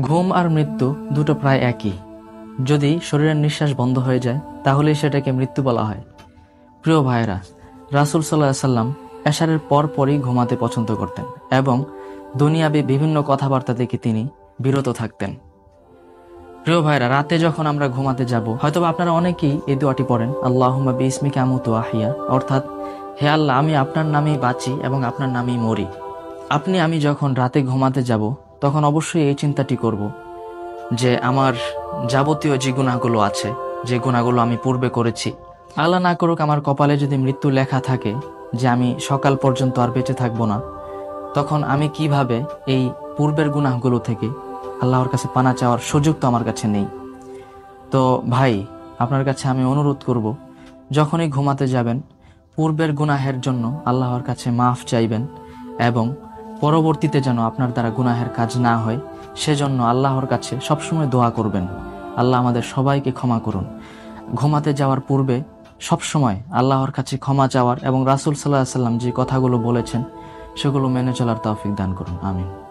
ঘুম আর মৃত্যু দুটো প্রায় একই। যদি শরীরের নিঃশ্বাস বন্ধ হয়ে যায় তাহলে সেটাকে মৃত্যু বলা হয়। প্রিয় ভাইয়েরা, রাসূল সাল্লাল্লাহু আলাইহি সাল্লাম এশারের পরই ঘুমাতে পছন্দ করতেন এবং দুনিয়াবী বিভিন্ন কথাবার্তা থেকে তিনি বিরত থাকতেন। প্রিয় ভাইরা, রাতে যখন আমরা ঘুমাতে যাব, হয়তো আপনারা অনেকেই এই দোয়াটি পড়েন, আল্লাহুম্মা বিইসমিকা আমুতু ওয়া আহইয়া, অর্থাৎ হে আল্লাহ, আমি আপনার নামেই বাঁচি এবং আপনার নামেই মরি। আমি যখন রাতে ঘুমাতে যাব তখন অবশ্যই এই চিন্তাটি করব যে আমার যাবতীয় যে গুনাহগুলো আছে, যে গুনাহগুলো আমি পূর্বে করেছি, আল্লাহ না করুক আমার কপালে যদি মৃত্যু লেখা থাকে যে আমি সকাল পর্যন্ত আর বেঁচে থাকবো না, তখন আমি কিভাবে এই পূর্বের গুনাহগুলো থেকে আল্লাহর কাছে পানা চাওয়ার সুযোগ তো আমার কাছে নেই। তো ভাই, আপনার কাছে আমি অনুরোধ করব, যখনই ঘুমাতে যাবেন পূর্বের গুনাহের জন্য আল্লাহর কাছে মাফ চাইবেন এবং পরবর্তীতে যেন আপনার দ্বারা গুনাহের কাজ না হয় সেজন্য আল্লাহর কাছে সবসময় দোয়া করবেন, আল্লাহ আমাদের সবাইকে ক্ষমা করুন। ঘুমাতে যাওয়ার পূর্বে সবসময় আল্লাহর কাছে ক্ষমা চাওয়ার এবং রাসূল সাল্লাল্লাহু আলাইহি সাল্লাম যে কথাগুলো বলেছেন সেগুলো মেনে চলার তৌফিক দান করুন। আমিন।